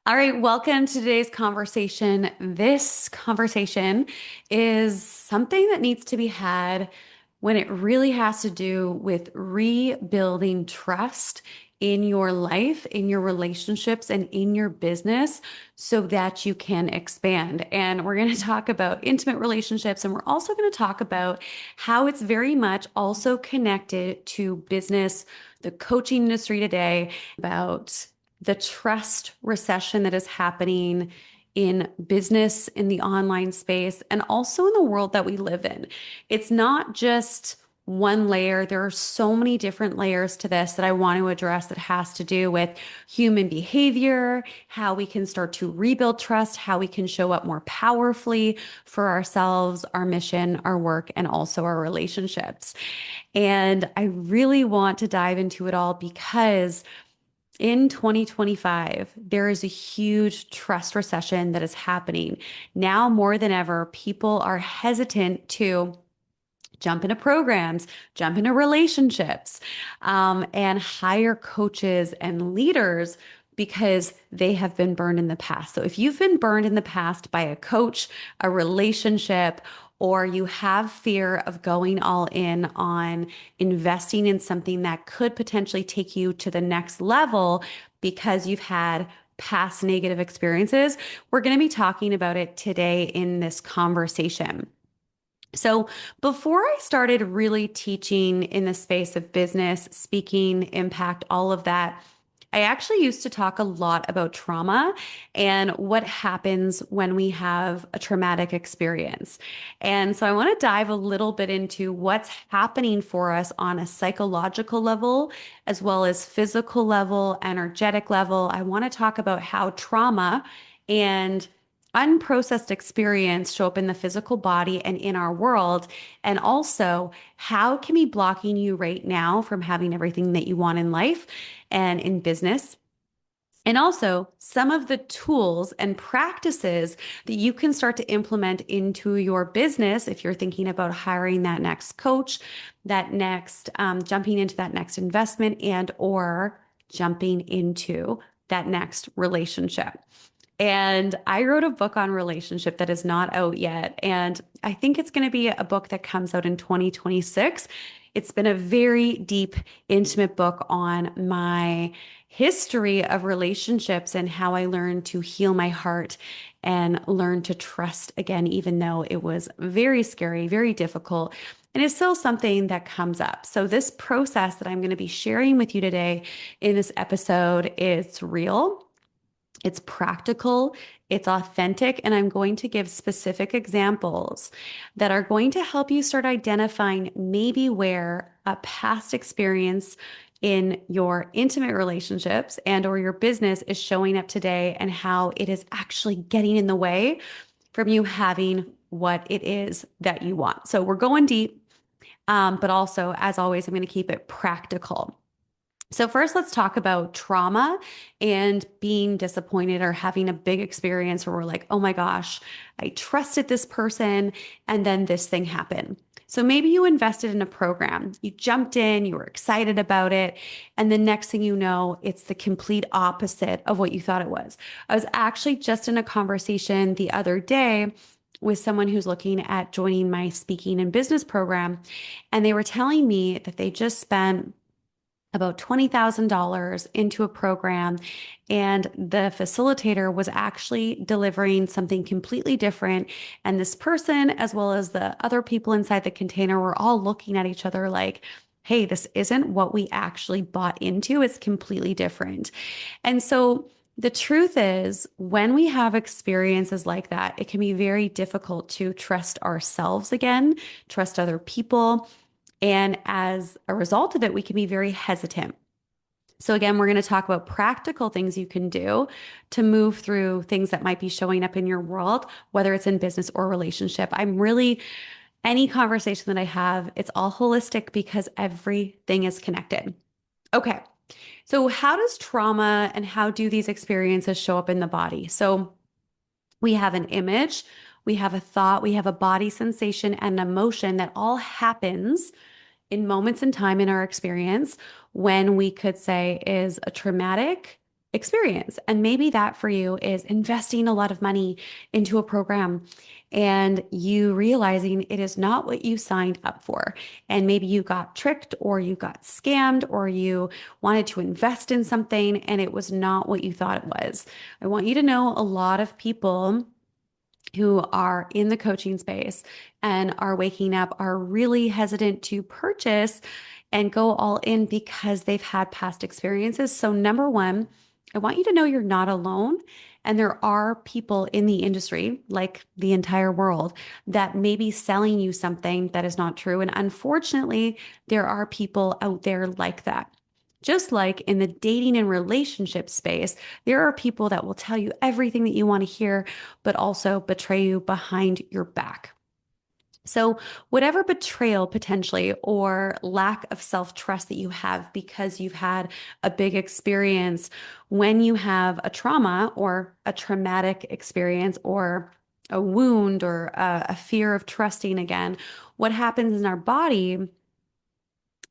All right, welcome to today's conversation. This conversation is something that needs to be had when it really has to do with rebuilding trust in your life, in your relationships, and in your business so that you can expand. And we're going to talk about intimate relationships, and we're also going to talk about how it's very much also connected to business, the coaching industry today, about the trust recession that is happening in business, in the online space, and also in the world that we live in. It's not just one layer. There are so many different layers to this that I want to address that has to do with human behavior, how we can start to rebuild trust, how we can show up more powerfully for ourselves, our mission, our work, and also our relationships. And I really want to dive into it all because in 2025, there is a huge trust recession that is happening. Now more than ever, people are hesitant to jump into programs, jump into relationships, and hire coaches and leaders because they have been burned in the past. So if you've been burned in the past by a coach, a relationship, or you have fear of going all in on investing in something that could potentially take you to the next level because you've had past negative experiences, we're going to be talking about it today in this conversation. So, before I started really teaching in the space of business, speaking, impact, all of that, I actually used to talk a lot about trauma and what happens when we have a traumatic experience. And so I want to dive a little bit into what's happening for us on a psychological level, as well as physical level, energetic level. I want to talk about how trauma and unprocessed experience show up in the physical body and in our world, and also how can be blocking you right now from having everything that you want in life and in business. And also some of the tools and practices that you can start to implement into your business if you're thinking about hiring that next coach, that next jumping into that next investment, and or jumping into that next relationship. And I wrote a book on relationship that is not out yet. And I think it's going to be a book that comes out in 2026. It's been a very deep, intimate book on my history of relationships and how I learned to heal my heart and learn to trust again, even though it was very scary, very difficult. And it's still something that comes up. So, this process that I'm going to be sharing with you today in this episode is real. It's practical, it's authentic, and I'm going to give specific examples that are going to help you start identifying maybe where a past experience in your intimate relationships and or your business is showing up today and how it is actually getting in the way from you having what it is that you want. So we're going deep, but also, as always, I'm going to keep it practical. So, first, let's talk about trauma and being disappointed or having a big experience where we're like, oh my gosh, I trusted this person and then this thing happened. So, maybe you invested in a program, you jumped in, you were excited about it, and the next thing you know, it's the complete opposite of what you thought it was. I was actually just in a conversation the other day with someone who's looking at joining my speaking and business program, and they were telling me that they just spent about $20,000 into a program, and the facilitator was actually delivering something completely different. And this person, as well as the other people inside the container, were all looking at each other like, hey, this isn't what we actually bought into. It's completely different. And so the truth is, when we have experiences like that, it can be very difficult to trust ourselves again, trust other people. And as a result of it, we can be very hesitant. So, again, we're going to talk about practical things you can do to move through things that might be showing up in your world, whether it's in business or relationship. Any conversation that I have, it's all holistic because everything is connected. Okay. So, how does trauma and how do these experiences show up in the body? So, we have an image, we have a thought, we have a body sensation and emotion that all happens in moments in time in our experience when we could say is a traumatic experience. And maybe that for you is investing a lot of money into a program and you realizing it is not what you signed up for. And maybe you got tricked or you got scammed or you wanted to invest in something and it was not what you thought it was. I want you to know a lot of people who are in the coaching space and are waking up are really hesitant to purchase and go all in because they've had past experiences. So, number one, I want you to know you're not alone. And there are people in the industry, like the entire world, that may be selling you something that is not true. And unfortunately, there are people out there like that. Just like in the dating and relationship space, there are people that will tell you everything that you want to hear, but also betray you behind your back. So, whatever betrayal potentially or lack of self trust that you have because you've had a big experience, when you have a trauma or a traumatic experience or a wound or a fear of trusting again, what happens in our body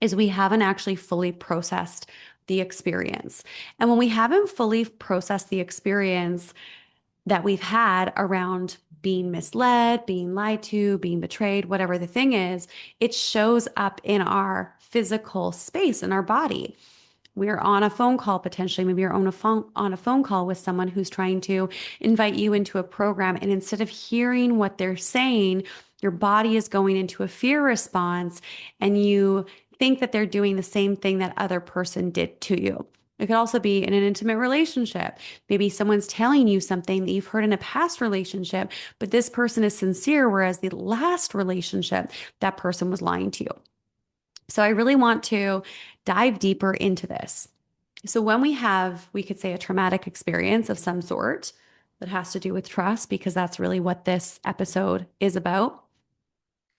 is we haven't actually fully processed the experience. And when we haven't fully processed the experience that we've had around being misled, being lied to, being betrayed, whatever the thing is, it shows up in our physical space in our body. We're on a phone call potentially. Maybe you're on a phone call with someone who's trying to invite you into a program. And instead of hearing what they're saying, your body is going into a fear response and you think that they're doing the same thing that other person did to you. It could also be in an intimate relationship. Maybe someone's telling you something that you've heard in a past relationship, but this person is sincere, whereas the last relationship, that person was lying to you. So I really want to dive deeper into this. So when we have, we could say, a traumatic experience of some sort that has to do with trust, because that's really what this episode is about,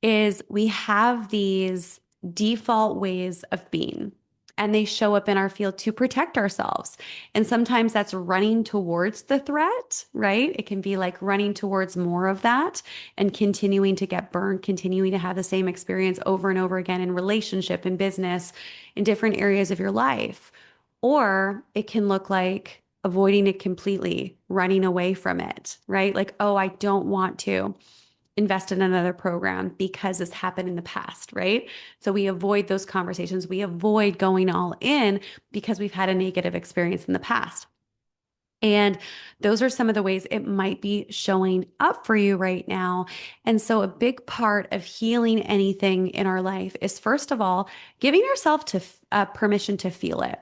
is we have these default ways of being. And they show up in our field to protect ourselves. And sometimes that's running towards the threat, right? It can be like running towards more of that and continuing to get burned, continuing to have the same experience over and over again in relationship, in business, in different areas of your life. Or it can look like avoiding it completely, running away from it, right? Like, oh, I don't want to invest in another program because this happened in the past, right? So we avoid those conversations. We avoid going all in because we've had a negative experience in the past. And those are some of the ways it might be showing up for you right now. And so, a big part of healing anything in our life is, first of all, giving ourselves to permission to feel it,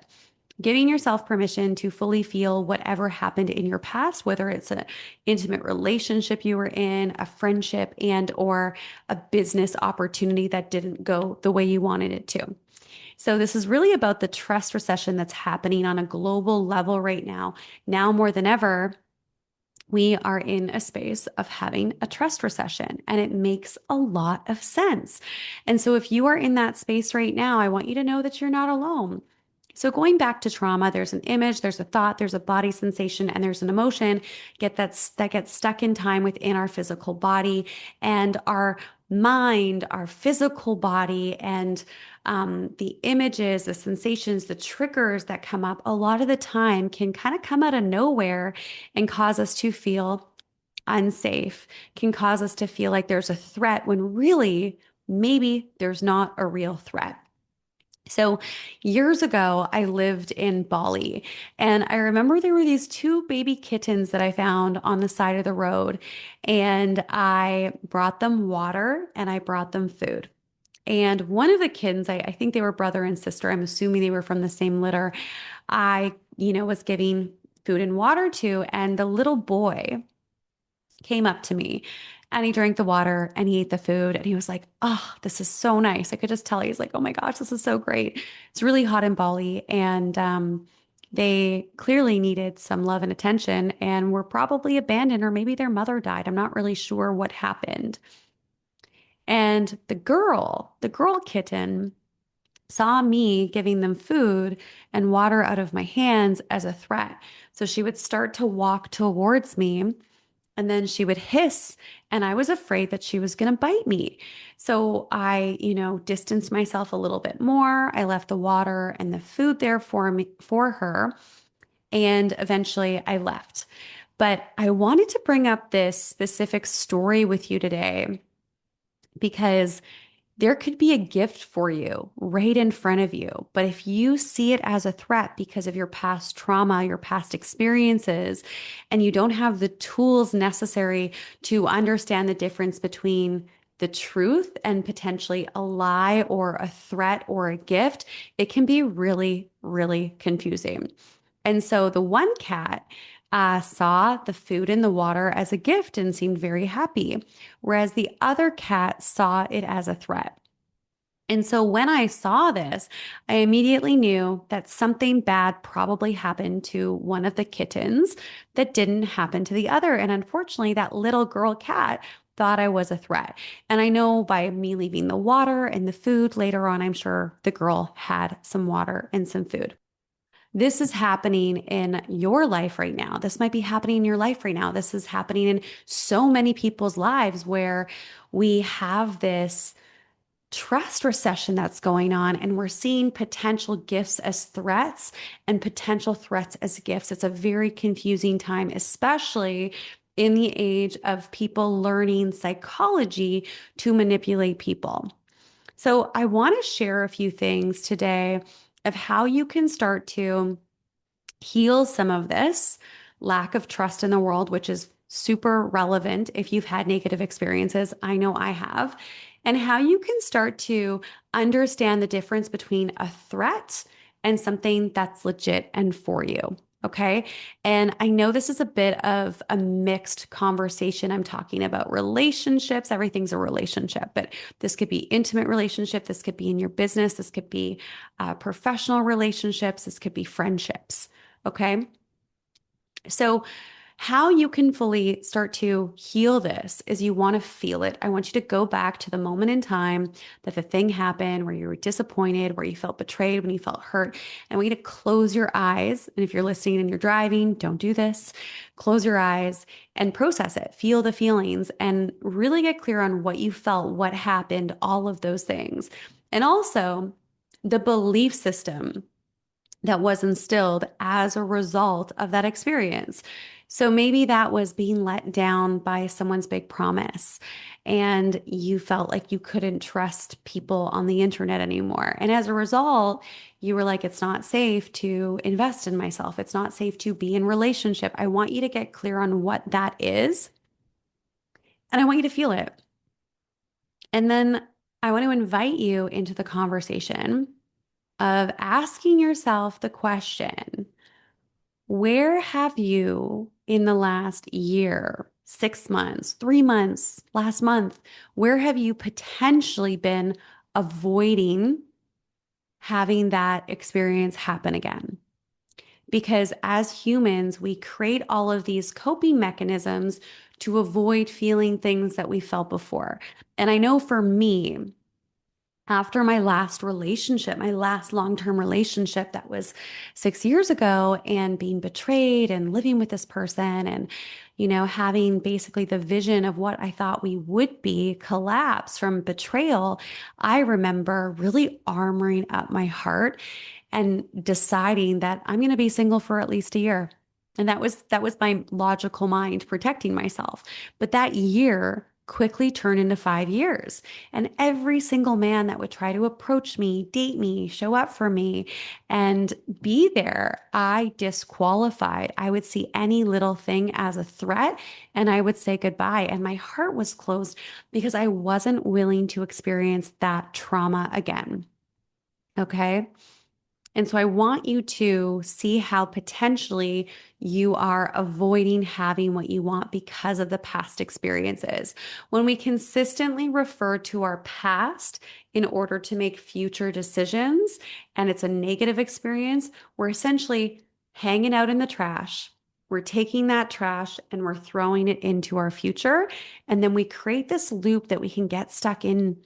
giving yourself permission to fully feel whatever happened in your past, whether it's an intimate relationship you were in, a friendship, and or a business opportunity that didn't go the way you wanted it to. So this is really about the trust recession that's happening on a global level right now. Now more than ever, we are in a space of having a trust recession, and it makes a lot of sense. And so if you are in that space right now, I want you to know that you're not alone. So going back to trauma, there's an image, there's a thought, there's a body sensation, and there's an emotion that gets stuck in time within our physical body and our mind, our physical body, and the images, the sensations, the triggers that come up a lot of the time can kind of come out of nowhere and cause us to feel unsafe, can cause us to feel like there's a threat when really maybe there's not a real threat. So years ago, I lived in Bali, and I remember there were these two baby kittens that I found on the side of the road, and I brought them water and I brought them food. And one of the kittens, I think they were brother and sister. I'm assuming they were from the same litter. Was giving food and water to, and the little boy came up to me and he drank the water and he ate the food and he was like, oh, this is so nice. I could just tell he's like, oh my gosh, this is so great. It's really hot in Bali and they clearly needed some love and attention and were probably abandoned or maybe their mother died. I'm not really sure what happened. And the girl kitten saw me giving them food and water out of my hands as a threat. So she would start to walk towards me and then she would hiss, and I was afraid that she was going to bite me. So I, distanced myself a little bit more. I left the water and the food there for me, for her. And eventually I left. But I wanted to bring up this specific story with you today because there could be a gift for you right in front of you. But if you see it as a threat because of your past trauma, your past experiences, and you don't have the tools necessary to understand the difference between the truth and potentially a lie or a threat or a gift, it can be really, really confusing. And so the one cat saw the food and the water as a gift and seemed very happy, whereas the other cat saw it as a threat. And so when I saw this, I immediately knew that something bad probably happened to one of the kittens that didn't happen to the other. And unfortunately, that little girl cat thought I was a threat. And I know by me leaving the water and the food later on, I'm sure the girl had some water and some food. This is happening in your life right now. This might be happening in your life right now. This is happening in so many people's lives where we have this trust recession that's going on, and we're seeing potential gifts as threats and potential threats as gifts. It's a very confusing time, especially in the age of people learning psychology to manipulate people. So, I want to share a few things today of how you can start to heal some of this lack of trust in the world, which is super relevant if you've had negative experiences. I know I have. And how you can start to understand the difference between a threat and something that's legit and for you. Okay. And I know this is a bit of a mixed conversation. I'm talking about relationships. Everything's a relationship, but this could be intimate relationship. This could be in your business. This could be professional relationships. This could be friendships. Okay. So, how you can fully start to heal this is you want to feel it. I want you to go back to the moment in time that the thing happened where you were disappointed, where you felt betrayed, when you felt hurt. And we need to close your eyes. And if you're listening and you're driving, don't do this. Close your eyes and process it. Feel the feelings and really get clear on what you felt, what happened, all of those things. And also the belief system that was instilled as a result of that experience. So maybe that was being let down by someone's big promise, and you felt like you couldn't trust people on the internet anymore. And as a result, you were like, it's not safe to invest in myself. It's not safe to be in relationship. I want you to get clear on what that is, and I want you to feel it. And then I want to invite you into the conversation of asking yourself the question, where have you in the last year, 6 months, 3 months, last month, where have you potentially been avoiding having that experience happen again? Because as humans, we create all of these coping mechanisms to avoid feeling things that we felt before. And I know for me, after my last relationship, my last long-term relationship that was 6 years ago, and being betrayed and living with this person and, having basically the vision of what I thought we would be collapse from betrayal, I remember really armoring up my heart and deciding that I'm going to be single for at least a year. And that was my logical mind protecting myself. But that year quickly turned into 5 years. And every single man that would try to approach me, date me, show up for me, and be there, I disqualified. I would see any little thing as a threat and I would say goodbye. And my heart was closed because I wasn't willing to experience that trauma again. Okay. And so I want you to see how potentially you are avoiding having what you want because of the past experiences. When we consistently refer to our past in order to make future decisions, and it's a negative experience, we're essentially hanging out in the trash. We're taking that trash and we're throwing it into our future. And then we create this loop that we can get stuck in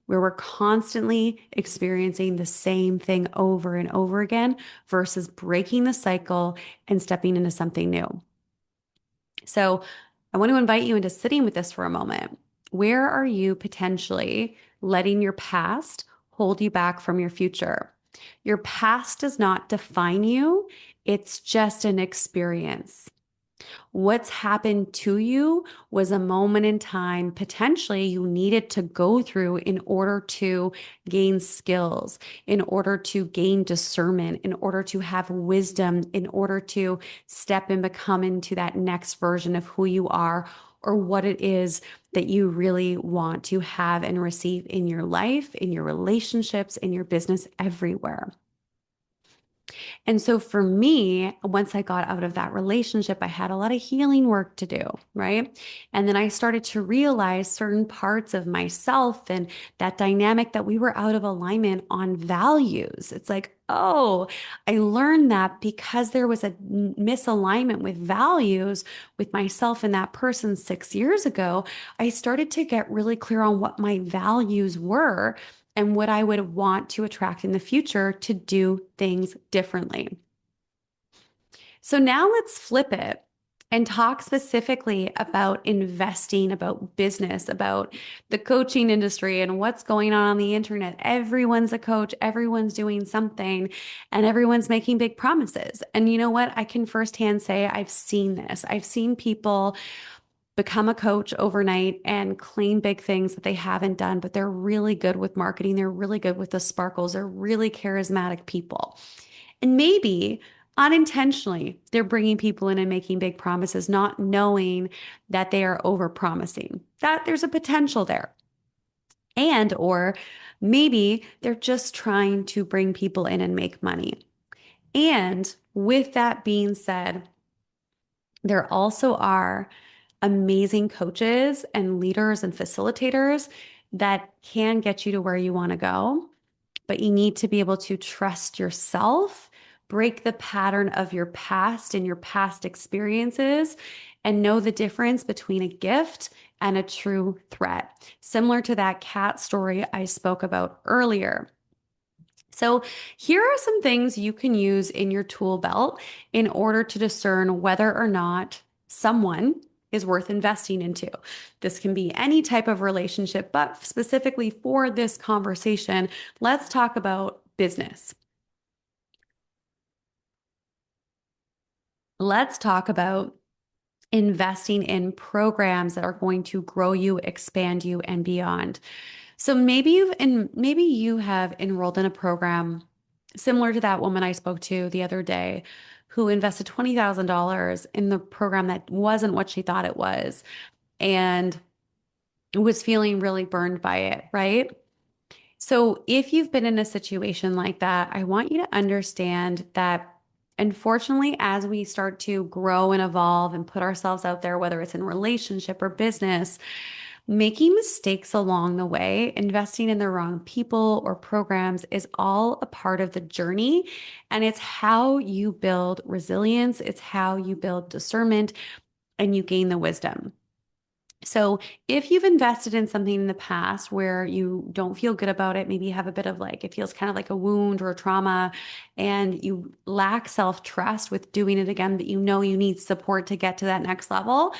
where we're constantly experiencing the same thing over and over again versus breaking the cycle and stepping into something new. So I want to invite you into sitting with this for a moment. Where are you potentially letting your past hold you back from your future? Your past does not define you, It's just an experience. What's happened to you was a moment in time, potentially you needed to go through in order to gain skills, in order to gain discernment, in order to have wisdom, in order to step and become into that next version of who you are or what it is that you really want to have and receive in your life, in your relationships, in your business, everywhere. And so for me, once I got out of that relationship, I had a lot of healing work to do, right? And then I started to realize certain parts of myself and that dynamic that we were out of alignment on values. It's like, oh, I learned that because there was a misalignment with values with myself and that person 6 years ago, I started to get really clear on what my values were and what I would want to attract in the future to do things differently. So now let's flip it and talk specifically about investing, about business, about the coaching industry and what's going on the internet. Everyone's a coach, everyone's doing something, and everyone's making big promises. And you know what? I can firsthand say I've seen this. I've seen people become a coach overnight and claim big things that they haven't done, but they're really good with marketing. They're really good with the sparkles. They're really charismatic people. And maybe unintentionally, they're bringing people in and making big promises, not knowing that they are over promising, that there's a potential there. And, or maybe they're just trying to bring people in and make money. And with that being said, there also are amazing coaches and leaders and facilitators that can get you to where you want to go, but you need to be able to trust yourself, break the pattern of your past and your past experiences, and know the difference between a gift and a true threat. Similar to that cat story I spoke about earlier. So, here are some things you can use in your tool belt in order to discern whether or not someone is worth investing into. This can be any type of relationship, but specifically for this conversation, let's talk about business. Let's talk about investing in programs that are going to grow you, expand you, and beyond. So maybe you have enrolled in a program similar to that woman I spoke to the other day who invested $20,000 in the program that wasn't what she thought it was and was feeling really burned by it, right? So if you've been in a situation like that, I want you to understand that unfortunately, as we start to grow and evolve and put ourselves out there, whether it's in relationship or business, making mistakes along the way, investing in the wrong people or programs is all a part of the journey. And it's how you build resilience, it's how you build discernment, and you gain the wisdom. So, if you've invested in something in the past where you don't feel good about it, maybe you have a bit of like, it feels kind of like a wound or a trauma, and you lack self trust with doing it again, but you know you need support to get to that next level,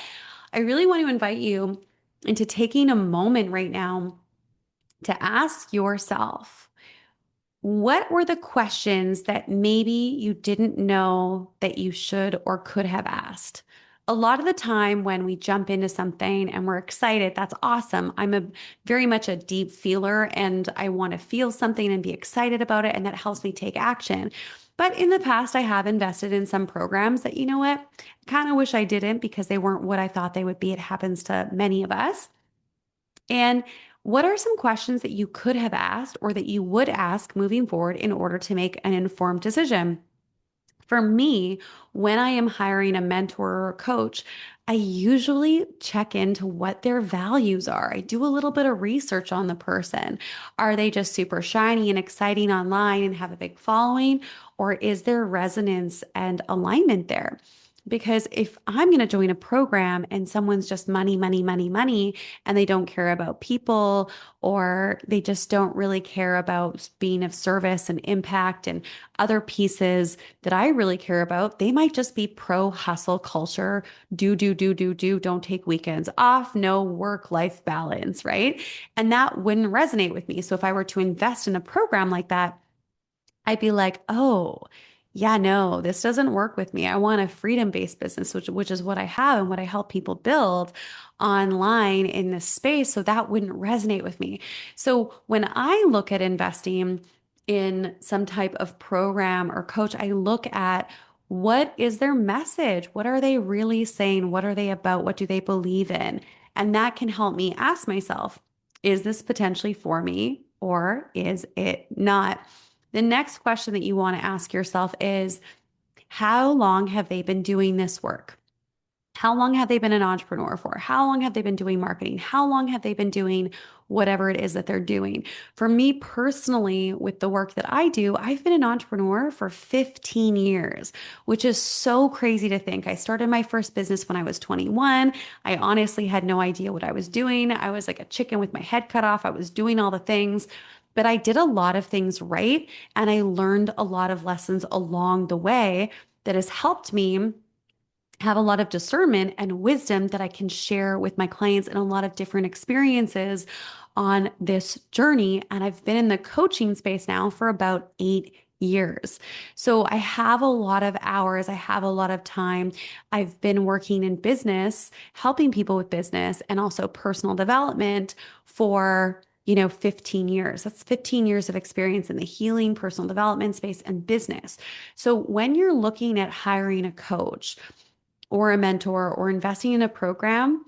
I really want to invite you into taking a moment right now to ask yourself, what were the questions that maybe you didn't know that you should or could have asked? A lot of the time when we jump into something and we're excited, that's awesome. I'm a very much a deep feeler and I want to feel something and be excited about it, and that helps me take action. But in the past, I have invested in some programs that, you know what, kind of wish I didn't because they weren't what I thought they would be. It happens to many of us. And what are some questions that you could have asked or that you would ask moving forward in order to make an informed decision? For me, when I am hiring a mentor or a coach, I usually check into what their values are. I do a little bit of research on the person. Are they just super shiny and exciting online and have a big following? Or is there resonance and alignment there? Because if I'm going to join a program and someone's just money, money, money, money, and they don't care about people, or they just don't really care about being of service and impact and other pieces that I really care about, they might just be pro hustle culture, do, don't take weekends off, no work-life balance, right? And that wouldn't resonate with me. So if I were to invest in a program like that, I'd be like, oh, yeah, no, this doesn't work with me. I want a freedom-based business, which is what I have and what I help people build online in this space. So that wouldn't resonate with me. So when I look at investing in some type of program or coach, I look at what is their message? What are they really saying? What are they about? What do they believe in? And that can help me ask myself, is this potentially for me or is it not? The next question that you want to ask yourself is, how long have they been doing this work? How long have they been an entrepreneur for? How long have they been doing marketing? How long have they been doing whatever it is that they're doing? For me personally, with the work that I do, I've been an entrepreneur for 15 years, which is so crazy to think. I started my first business when I was 21. I honestly had no idea what I was doing. I was like a chicken with my head cut off. I was doing all the things. But I did a lot of things right, and I learned a lot of lessons along the way that has helped me have a lot of discernment and wisdom that I can share with my clients and a lot of different experiences on this journey. And I've been in the coaching space now for about 8 years. So I have a lot of hours, I have a lot of time. I've been working in business, helping people with business and also personal development for 15 years. That's 15 years of experience in the healing, personal development space, and business. So when you're looking at hiring a coach, or a mentor or investing in a program,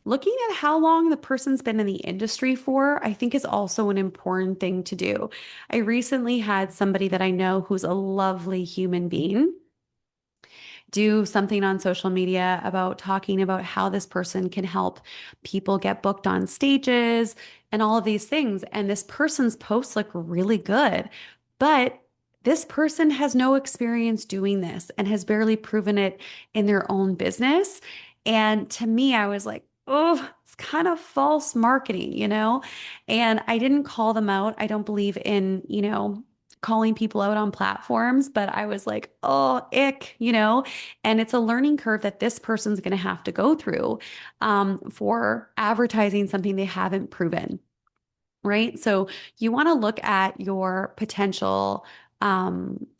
looking at how long the person's been in the industry for, I think is also an important thing to do. I recently had somebody that I know who's a lovely human being do something on social media about talking about how this person can help people get booked on stages and all of these things. And this person's posts look really good, but this person has no experience doing this and has barely proven it in their own business. And to me, I was like, oh, it's kind of false marketing, you know? And I didn't call them out. I don't believe in, calling people out on platforms, but I was like, oh, ick, and it's a learning curve that this person's going to have to go through for advertising something they haven't proven, right? So you want to look at your potential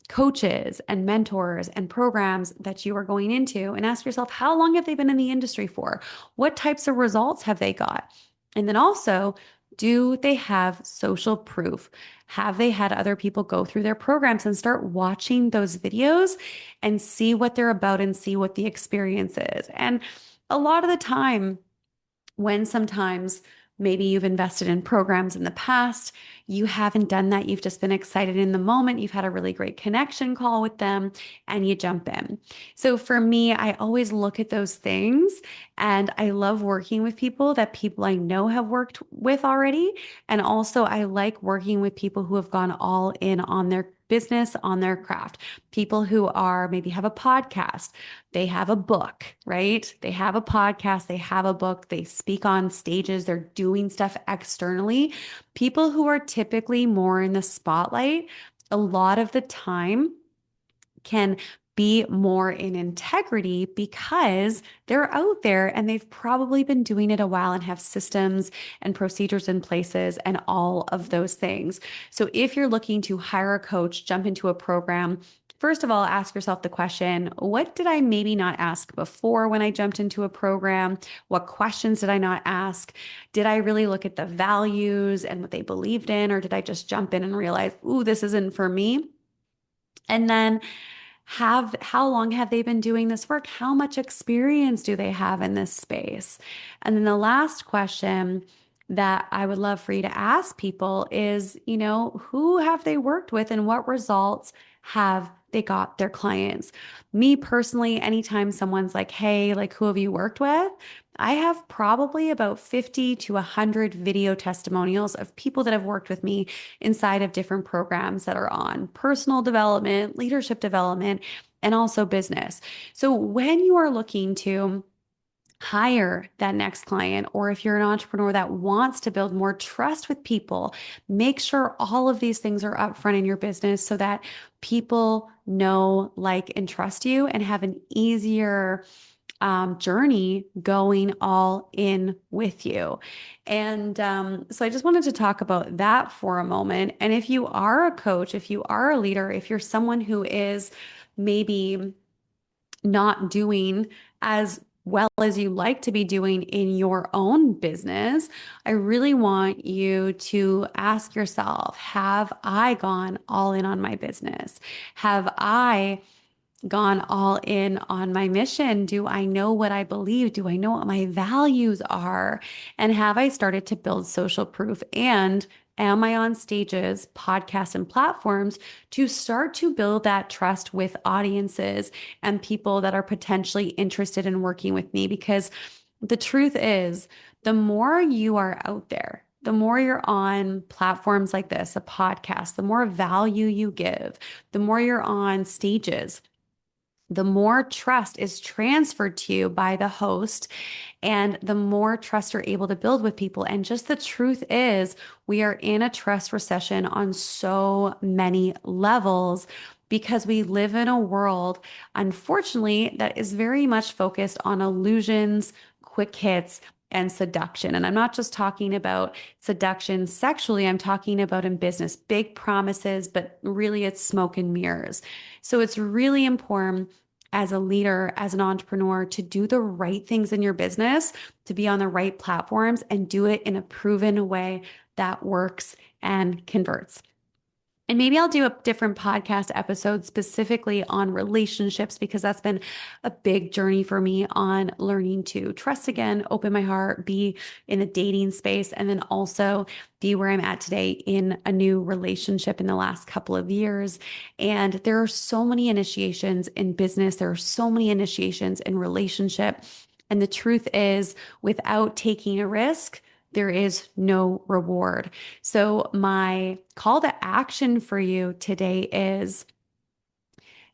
coaches and mentors and programs that you are going into and ask yourself, how long have they been in the industry for? What types of results have they got? And then also, do they have social proof? Have they had other people go through their programs and start watching those videos and see what they're about and see what the experience is? And a lot of the time, when sometimes maybe you've invested in programs in the past, you haven't done that. You've just been excited in the moment. You've had a really great connection call with them and you jump in. So for me, I always look at those things and I love working with people I know have worked with already. And also, I like working with people who have gone all in on their business, on their craft, people who are maybe have a podcast, they have a book, right? They have a podcast, they have a book, they speak on stages, they're doing stuff externally. People who are typically more in the spotlight, a lot of the time can be more in integrity because they're out there and they've probably been doing it a while and have systems and procedures in places and all of those things. So if you're looking to hire a coach, jump into a program, first of all, ask yourself the question, what did I maybe not ask before when I jumped into a program? What questions did I not ask? Did I really look at the values and what they believed in, or did I just jump in and realize, ooh, this isn't for me? And then have how long have they been doing this work? How much experience do they have in this space? And then the last question that I would love for you to ask people is, who have they worked with and what results have they got their clients? Me personally, anytime someone's like, hey, like, who have you worked with? I have probably about 50 to 100 video testimonials of people that have worked with me inside of different programs that are on personal development, leadership development, and also business. So when you are looking to hire that next client, or if you're an entrepreneur that wants to build more trust with people, make sure all of these things are upfront in your business so that people know, like, and trust you and have an easier journey going all in with you. And so I just wanted to talk about that for a moment. And if you are a coach, if you are a leader, if you're someone who is maybe not doing as well as you like to be doing in your own business, I really want you to ask yourself, have I gone all in on my business? Have I gone all in on my mission? Do I know what I believe? Do I know what my values are? And have I started to build social proof? And am I on stages, podcasts, and platforms to start to build that trust with audiences and people that are potentially interested in working with me? Because the truth is, the more you are out there, the more you're on platforms like this, a podcast, the more value you give, the more you're on stages, the more trust is transferred to you by the host and the more trust you're able to build with people. And just the truth is, we are in a trust recession on so many levels because we live in a world, unfortunately, that is very much focused on illusions, quick hits, and seduction. And I'm not just talking about seduction sexually, I'm talking about in business, big promises, but really it's smoke and mirrors. So it's really important as a leader, as an entrepreneur, to do the right things in your business, to be on the right platforms and do it in a proven way that works and converts. And maybe I'll do a different podcast episode specifically on relationships because that's been a big journey for me on learning to trust again, open my heart, be in the dating space, and then also be where I'm at today in a new relationship in the last couple of years. And there are so many initiations in business, there are so many initiations in relationship. And the truth is, without taking a risk, there is no reward. So, my call to action for you today is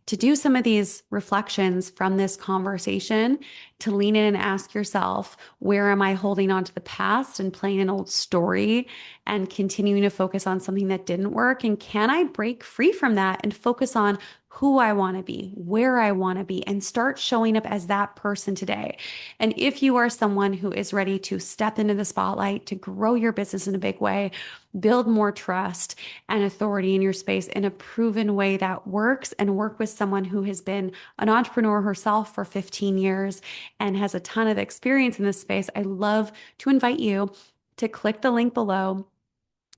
to do some of these reflections from this conversation, to lean in and ask yourself, where am I holding on to the past and playing an old story and continuing to focus on something that didn't work? And can I break free from that and focus on who I want to be, where I want to be, and start showing up as that person today? And if you are someone who is ready to step into the spotlight, to grow your business in a big way, build more trust and authority in your space in a proven way that works, and work with someone who has been an entrepreneur herself for 15 years and has a ton of experience in this space, I love to invite you to click the link below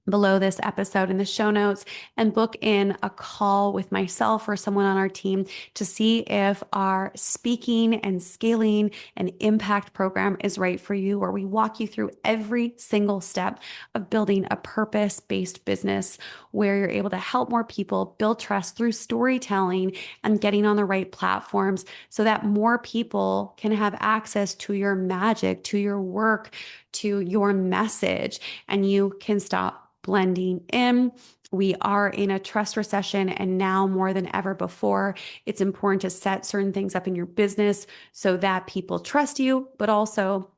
this episode in the show notes and book in a call with myself or someone on our team to see if our speaking and scaling and impact program is right for you, where we walk you through every single step of building a purpose-based business where you're able to help more people build trust through storytelling and getting on the right platforms so that more people can have access to your magic, to your work, to your message, and you can stop blending in. We are in a trust recession, and now more than ever before, it's important to set certain things up in your business so that people trust you, but also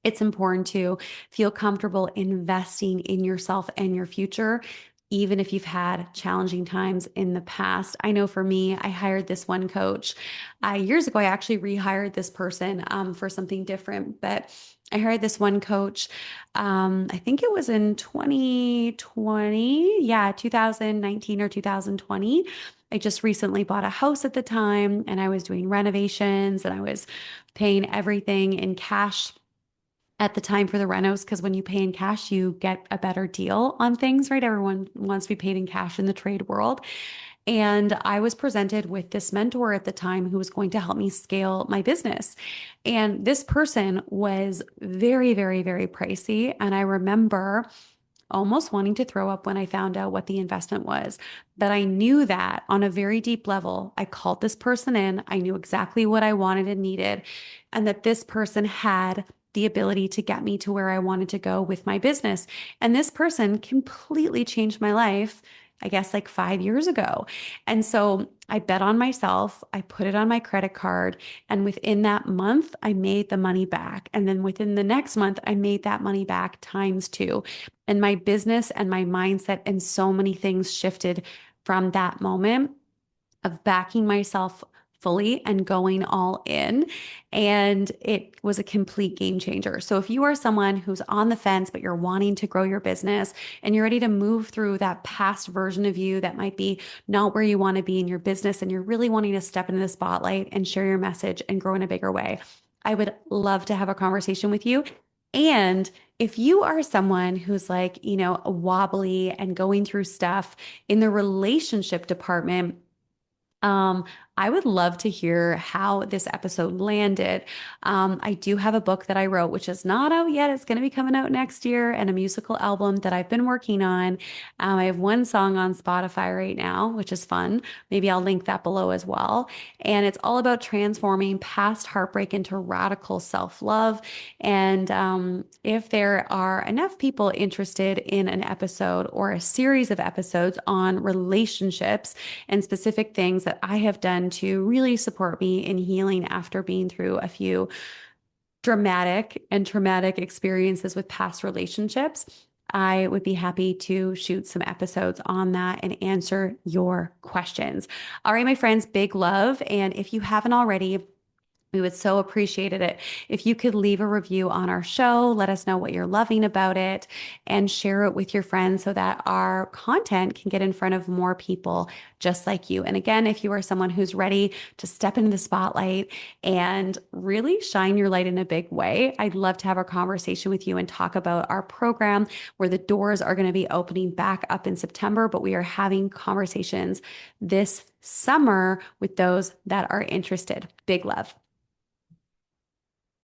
it's important to feel comfortable investing in yourself and your future, even if you've had challenging times in the past. I know for me, I hired this one coach years ago. I actually rehired this person for something different, but I hired this one coach. I think it was in 2020. Yeah, 2019 or 2020. I just recently bought a house at the time and I was doing renovations and I was paying everything in cash at the time for the renos, because when you pay in cash, you get a better deal on things, right? Everyone wants to be paid in cash in the trade world. And I was presented with this mentor at the time who was going to help me scale my business. And this person was very, very, very pricey. And I remember almost wanting to throw up when I found out what the investment was. But I knew that on a very deep level, I called this person in. I knew exactly what I wanted and needed, and that this person had the ability to get me to where I wanted to go with my business. And this person completely changed my life, I guess like 5 years ago. And so I bet on myself. I put it on my credit card. And within that month, I made the money back. And then within the next month, I made that money back times two. And my business and my mindset and so many things shifted from that moment of backing myself fully and going all in. And it was a complete game changer. So if you are someone who's on the fence, but you're wanting to grow your business and you're ready to move through that past version of you that might be not where you want to be in your business, and you're really wanting to step into the spotlight and share your message and grow in a bigger way, I would love to have a conversation with you. And if you are someone who's like, wobbly and going through stuff in the relationship department, um, I would love to hear how this episode landed. I do have a book that I wrote, which is not out yet. It's going to be coming out next year, and a musical album that I've been working on. I have one song on Spotify right now, which is fun. Maybe I'll link that below as well. And it's all about transforming past heartbreak into radical self-love. And if there are enough people interested in an episode or a series of episodes on relationships and specific things that I have done to really support me in healing after being through a few dramatic and traumatic experiences with past relationships, I would be happy to shoot some episodes on that and answer your questions. All right, my friends, big love. And if you haven't already, we would so appreciate it if you could leave a review on our show, let us know what you're loving about it, and share it with your friends so that our content can get in front of more people just like you. And again, if you are someone who's ready to step into the spotlight and really shine your light in a big way, I'd love to have a conversation with you and talk about our program where the doors are going to be opening back up in September, but we are having conversations this summer with those that are interested. Big love.